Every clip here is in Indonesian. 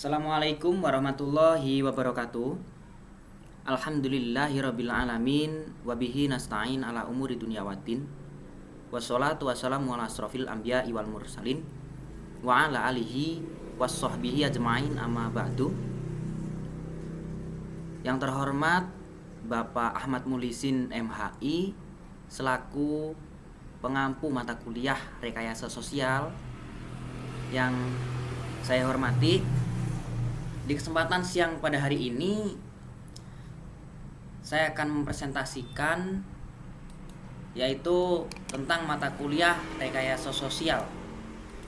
Assalamualaikum warahmatullahi wabarakatuh. Alhamdulillahirabbil alamin wa bihi nasta'in ala umuri dunya waddin. Wassalatu wassalamu ala asrofil anbiya'i wal mursalin wa ala alihi wassahbihi ajma'in amma ba'du. Yang terhormat Bapak Ahmad Mulisin MHI selaku pengampu mata kuliah rekayasa sosial yang saya hormati, di kesempatan siang pada hari ini saya akan mempresentasikan yaitu tentang mata kuliah rekayasa sosial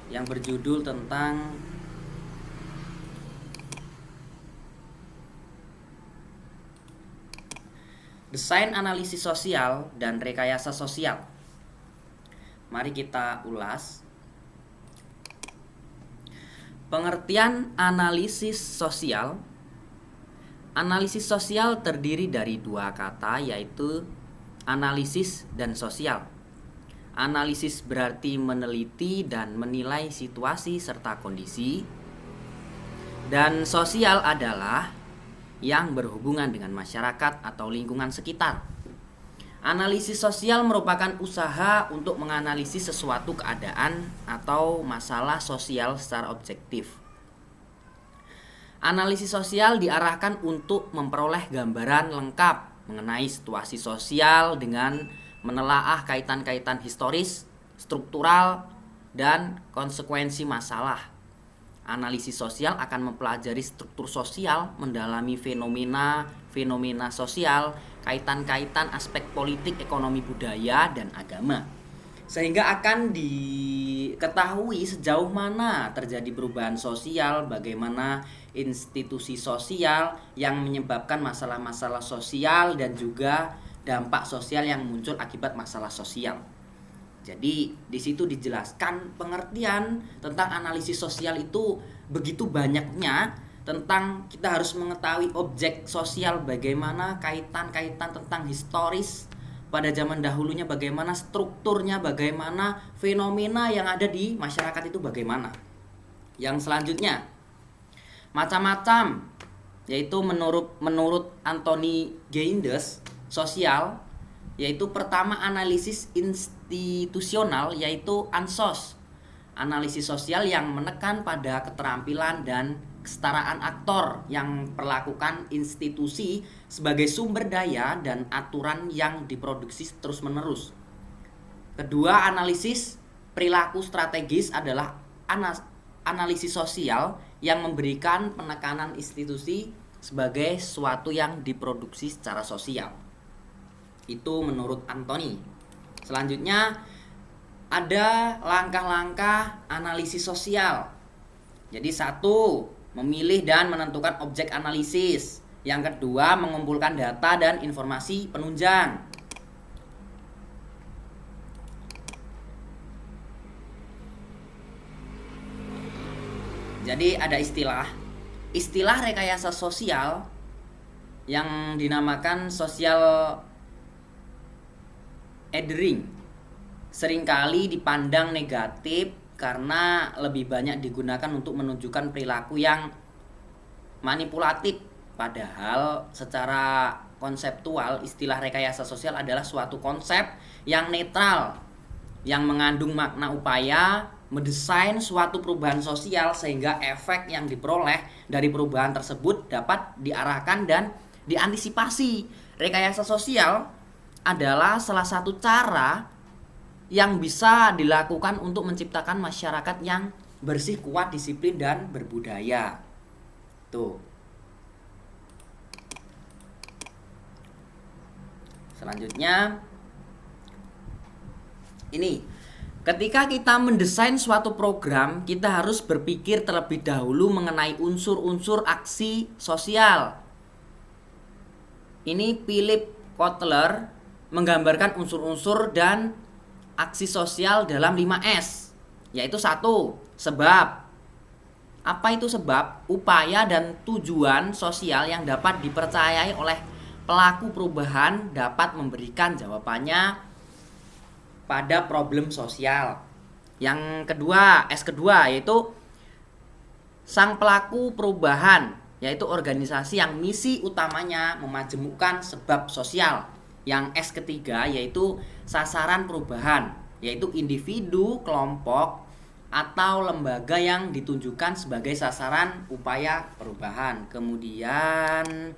yang berjudul tentang desain analisis sosial dan rekayasa sosial. Mari kita ulas. Pengertian analisis sosial. Analisis sosial terdiri dari dua kata, yaitu analisis dan sosial. Analisis berarti meneliti dan menilai situasi serta kondisi, dan sosial adalah yang berhubungan dengan masyarakat atau lingkungan sekitar. Analisis sosial merupakan usaha untuk menganalisis sesuatu keadaan atau masalah sosial secara objektif. Analisis sosial diarahkan untuk memperoleh gambaran lengkap mengenai situasi sosial dengan menelaah kaitan-kaitan historis, struktural, dan konsekuensi masalah. Analisis sosial akan mempelajari struktur sosial, mendalami fenomena sosial, kaitan-kaitan aspek politik, ekonomi, budaya, dan agama, sehingga akan diketahui sejauh mana terjadi perubahan sosial, bagaimana institusi sosial yang menyebabkan masalah-masalah sosial, dan juga dampak sosial yang muncul akibat masalah sosial. Jadi di situ dijelaskan pengertian tentang analisis sosial itu begitu banyaknya, tentang kita harus mengetahui objek sosial, bagaimana kaitan-kaitan tentang historis pada zaman dahulunya, bagaimana strukturnya, bagaimana fenomena yang ada di masyarakat itu bagaimana. Yang selanjutnya macam-macam, yaitu menurut Anthony Giddens sosial, yaitu pertama analisis institusional, yaitu ansos, analisis sosial yang menekan pada keterampilan dan kesetaraan aktor yang perlakukan institusi sebagai sumber daya dan aturan yang diproduksi terus-menerus. Kedua, analisis perilaku strategis adalah analisis sosial yang memberikan penekanan institusi sebagai sesuatu yang diproduksi secara sosial. Itu menurut Anthony. Selanjutnya ada langkah-langkah analisis sosial. Jadi satu, memilih dan menentukan objek analisis. Yang kedua, mengumpulkan data dan informasi penunjang. Jadi ada istilah rekayasa sosial yang dinamakan social engineering seringkali dipandang negatif karena lebih banyak digunakan untuk menunjukkan perilaku yang manipulatif. Padahal secara konseptual, istilah rekayasa sosial adalah suatu konsep yang netral, yang mengandung makna upaya mendesain suatu perubahan sosial sehingga efek yang diperoleh dari perubahan tersebut dapat diarahkan dan diantisipasi. Rekayasa sosial adalah salah satu cara yang bisa dilakukan untuk menciptakan masyarakat yang bersih, kuat, disiplin, dan berbudaya. Tuh. Selanjutnya ini, ketika kita mendesain suatu program, kita harus berpikir terlebih dahulu mengenai unsur-unsur aksi sosial. Ini Philip Kotler menggambarkan unsur-unsur dan aksi sosial dalam 5S, yaitu 1. Sebab. Apa itu sebab? Upaya dan tujuan sosial yang dapat dipercayai oleh pelaku perubahan dapat memberikan jawabannya pada problem sosial. Yang kedua, S kedua, yaitu sang pelaku perubahan, yaitu organisasi yang misi utamanya memajemukkan sebab sosial. Yang S ketiga yaitu sasaran perubahan, yaitu individu, kelompok, atau lembaga yang ditunjukkan sebagai sasaran upaya perubahan. Kemudian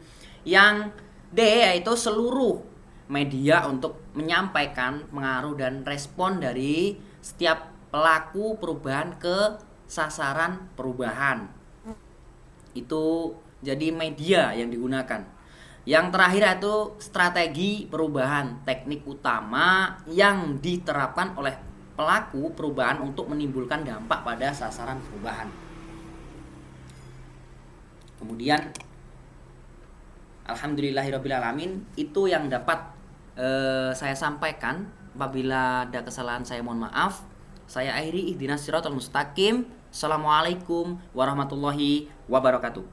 yang D yaitu seluruh media untuk menyampaikan pengaruh dan respon dari setiap pelaku perubahan ke sasaran perubahan. Itu jadi media yang digunakan. Yang terakhir itu strategi perubahan, teknik utama yang diterapkan oleh pelaku perubahan untuk menimbulkan dampak pada sasaran perubahan. Kemudian alhamdulillahirobbilalamin, itu yang dapat saya sampaikan. Apabila ada kesalahan saya mohon maaf. Saya akhiri, ihdinas siratal mustaqim. Assalamualaikum warahmatullahi wabarakatuh.